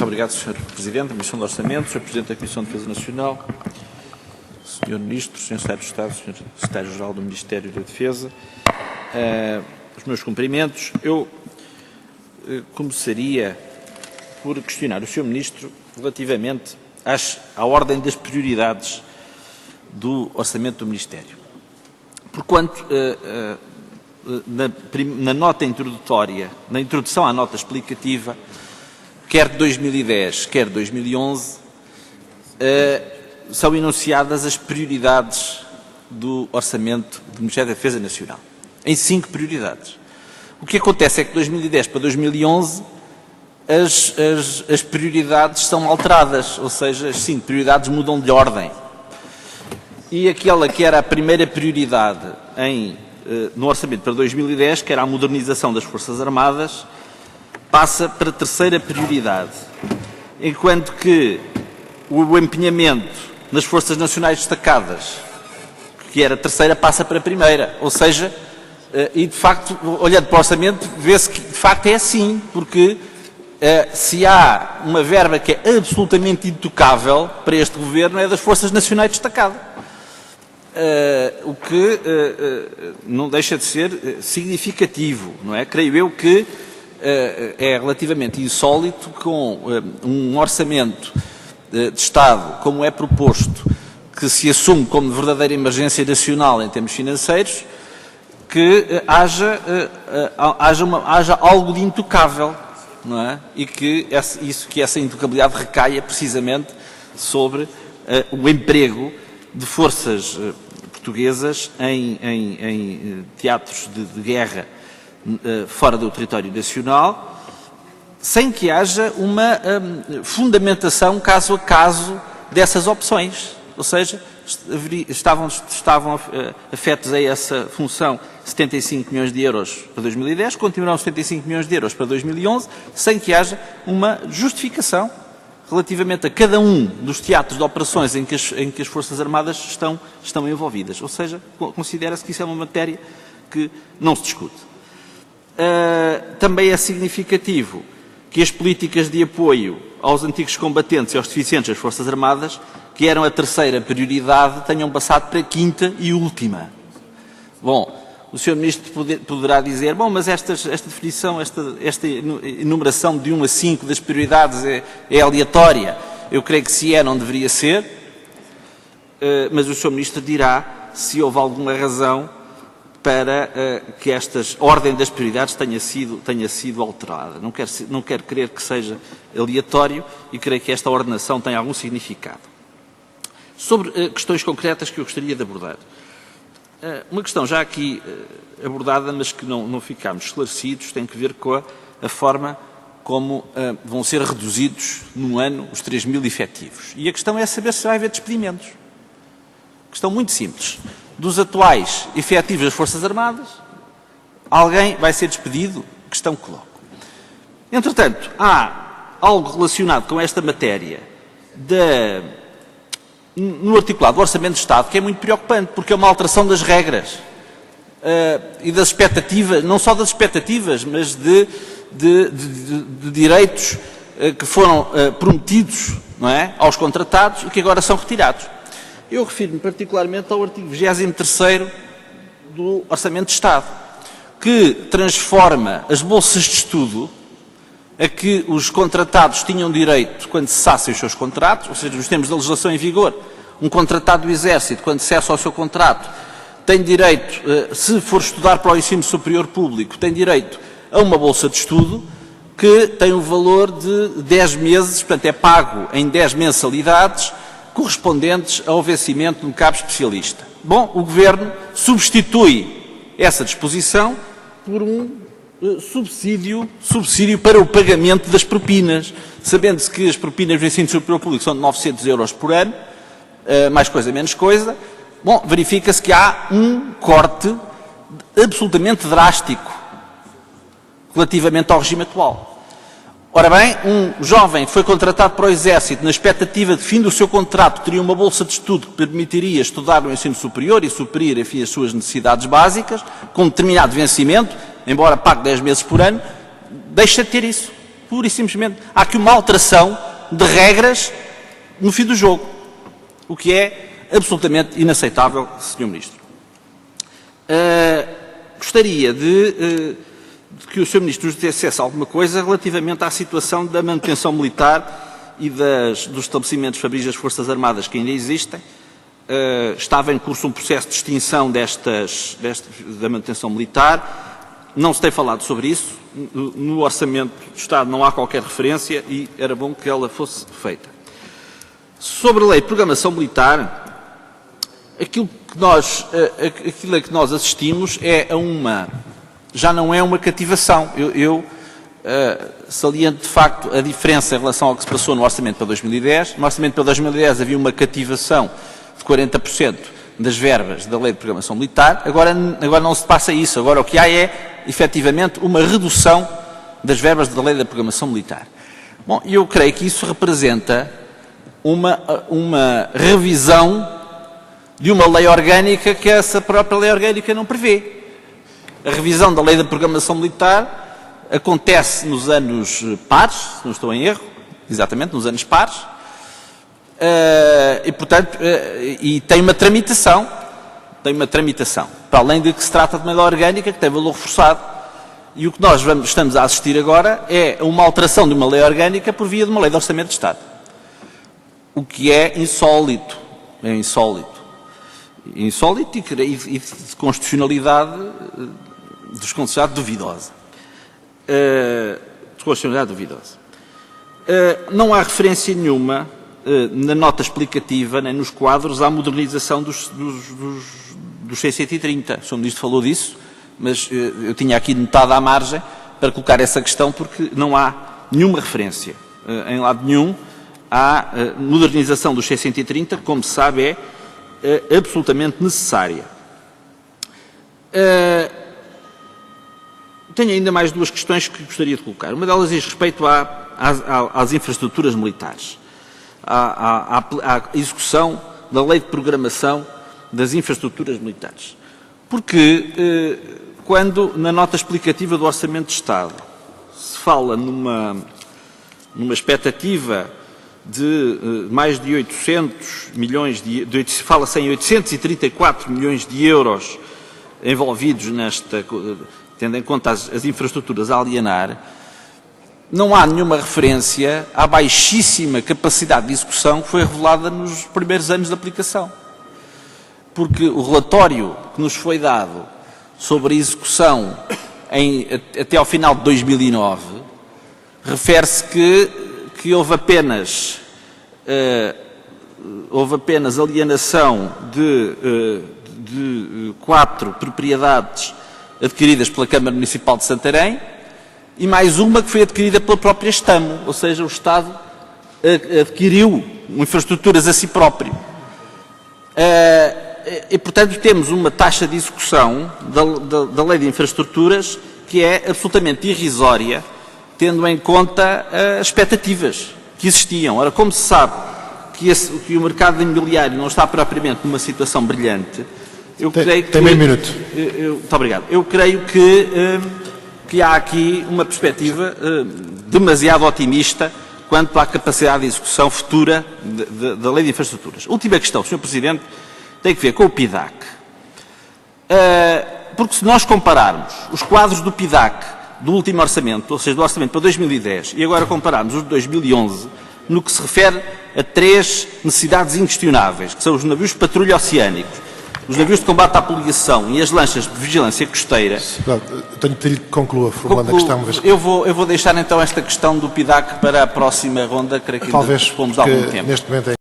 Muito obrigado, Sr. Presidente da Comissão de Orçamento, Sr. Presidente da Comissão de Defesa Nacional, Sr. Ministro, Sr. Secretário de Estado, Sr. Secretário-Geral do Ministério da Defesa. Os meus cumprimentos. Eu começaria por questionar o Sr. Ministro relativamente à ordem das prioridades do orçamento do Ministério. Porquanto, na nota introdutória, na introdução à nota explicativa, quer de 2010, quer de 2011, são enunciadas as prioridades do orçamento do Ministério da Defesa Nacional, em 5 prioridades. O que acontece é que de 2010 para 2011 as prioridades são alteradas, ou seja, as 5 prioridades mudam de ordem. E aquela que era a primeira prioridade no orçamento para 2010, que era a modernização das Forças Armadas, passa para a terceira prioridade, enquanto que o empenhamento nas Forças Nacionais Destacadas, que era a terceira, passa para a primeira. Ou seja, e de facto, olhando para o orçamento, vê-se que de facto é assim, porque se há uma verba que é absolutamente intocável para este Governo é das Forças Nacionais Destacadas. O que não deixa de ser significativo, não é? Creio eu que é relativamente insólito com um orçamento de Estado, como é proposto, que se assume como verdadeira emergência nacional em termos financeiros, que haja algo de intocável, não é? E que essa intocabilidade recaia precisamente sobre o emprego de forças portuguesas em teatros de guerra fora do território nacional, sem que haja uma fundamentação caso a caso dessas opções. Ou seja, estavam afetos a essa função 75 milhões de euros para 2010, continuarão 75 milhões de euros para 2011, sem que haja uma justificação relativamente a cada um dos teatros de operações em que as Forças Armadas estão envolvidas. Ou seja, considera-se que isso é uma matéria que não se discute. Também é significativo que as políticas de apoio aos antigos combatentes e aos deficientes das Forças Armadas, que eram a terceira prioridade, tenham passado para a quinta e última. Bom, o Sr. Ministro poderá dizer, bom, mas esta definição, esta enumeração de 1 a 5 das prioridades é aleatória. Eu creio que se não deveria ser, mas o Sr. Ministro dirá se houve alguma razão para que esta ordem das prioridades tenha sido alterada. Não quero crer que seja aleatório e creio que esta ordenação tem algum significado. Sobre questões concretas que eu gostaria de abordar. Uma questão já aqui abordada, mas que não ficámos esclarecidos, tem que ver com a forma como vão ser reduzidos num ano os 3.000 efetivos. E a questão é saber se vai haver despedimentos. Questão muito simples. Dos atuais efetivos das Forças Armadas, alguém vai ser despedido? Questão que coloco. Entretanto, há algo relacionado com esta matéria no articulado do Orçamento de Estado que é muito preocupante, porque é uma alteração das regras e das expectativas, não só das expectativas, mas de direitos que foram prometidos, não é, aos contratados e que agora são retirados. Eu refiro-me particularmente ao artigo 23º do Orçamento de Estado, que transforma as bolsas de estudo a que os contratados tinham direito quando cessassem os seus contratos, ou seja, nos termos da legislação em vigor, um contratado do Exército, quando cessa o seu contrato, tem direito, se for estudar para o ensino superior público, tem direito a uma bolsa de estudo que tem o valor de 10 meses, portanto é pago em 10 mensalidades, correspondentes ao vencimento de um cabo especialista. Bom, o Governo substitui essa disposição por um subsídio para o pagamento das propinas, sabendo-se que as propinas do ensino superior público são de 900 euros por ano, mais coisa, menos coisa. Bom, verifica-se que há um corte absolutamente drástico relativamente ao regime atual. Ora bem, um jovem que foi contratado para o Exército na expectativa de fim do seu contrato teria uma bolsa de estudo que permitiria estudar no ensino superior e suprir, enfim, as suas necessidades básicas, com determinado vencimento, embora pague 10 meses por ano, deixa de ter isso. Pura e simplesmente. Há aqui uma alteração de regras no fim do jogo, o que é absolutamente inaceitável, Sr. Ministro. Gostaria de que o Sr. Ministro nos dissesse alguma coisa relativamente à situação da manutenção militar e dos estabelecimentos fabris das Forças Armadas que ainda existem. Estava em curso um processo de extinção da manutenção militar. Não se tem falado sobre isso. No Orçamento do Estado não há qualquer referência e era bom que ela fosse feita. Sobre a Lei de Programação Militar, aquilo a que nós assistimos já não é uma cativação. Eu saliento de facto a diferença em relação ao que se passou no Orçamento para 2010. No Orçamento para 2010 havia uma cativação de 40% das verbas da Lei de Programação Militar. Agora não se passa isso. Agora o que há é, efetivamente, uma redução das verbas da Lei da Programação Militar. Bom, eu creio que isso representa uma revisão de uma lei orgânica que essa própria lei orgânica não prevê. A revisão da Lei da Programação Militar acontece nos anos pares, se não estou em erro, exatamente, nos anos pares, e, portanto, tem uma tramitação, para além de que se trata de uma lei orgânica que tem valor reforçado. E o que nós estamos a assistir agora é uma alteração de uma lei orgânica por via de uma lei de Orçamento de Estado. O que é insólito. É insólito. Insólito e de constitucionalidade duvidosa. Não há referência nenhuma na nota explicativa, nem nos quadros, à modernização dos C-130. O Sr. Ministro falou disso, mas eu tinha aqui notado à margem para colocar essa questão, porque não há nenhuma referência em lado nenhum à modernização dos C-130, que, como se sabe, é absolutamente necessária. Tenho ainda mais duas questões que gostaria de colocar. Uma delas diz respeito às infraestruturas militares, à execução da Lei de Programação das Infraestruturas Militares. Porque quando na nota explicativa do Orçamento de Estado se fala numa expectativa de mais de 800 milhões fala-se em 834 milhões de euros envolvidos tendo em conta as infraestruturas a alienar, não há nenhuma referência à baixíssima capacidade de execução que foi revelada nos primeiros anos de aplicação. Porque o relatório que nos foi dado sobre a execução até ao final de 2009 refere-se que houve apenas alienação de 4 propriedades adquiridas pela Câmara Municipal de Santarém e mais uma que foi adquirida pela própria Estamo, ou seja, o Estado adquiriu infraestruturas a si próprio. E, portanto, temos uma taxa de execução da Lei de Infraestruturas que é absolutamente irrisória, tendo em conta as expectativas que existiam. Ora, como se sabe que o mercado imobiliário não está propriamente numa situação brilhante, eu creio que... Tem meio minuto. Muito obrigado. Eu creio que há aqui uma perspectiva demasiado otimista quanto à capacidade de execução futura da Lei de Infraestruturas. Última questão, Sr. Presidente, tem que ver com o PIDAC. Porque se nós compararmos os quadros do PIDAC do último orçamento, ou seja, do orçamento para 2010, e agora compararmos os de 2011, no que se refere a 3 necessidades inquestionáveis, que são os navios de patrulha oceânicos, os navios de combate à poluição e as lanchas de vigilância costeira... Tenho de pedir que conclua, formulando a questão. Eu vou deixar então esta questão do PIDAC para a próxima ronda, creio que ainda dispomos de algum tempo. Neste momento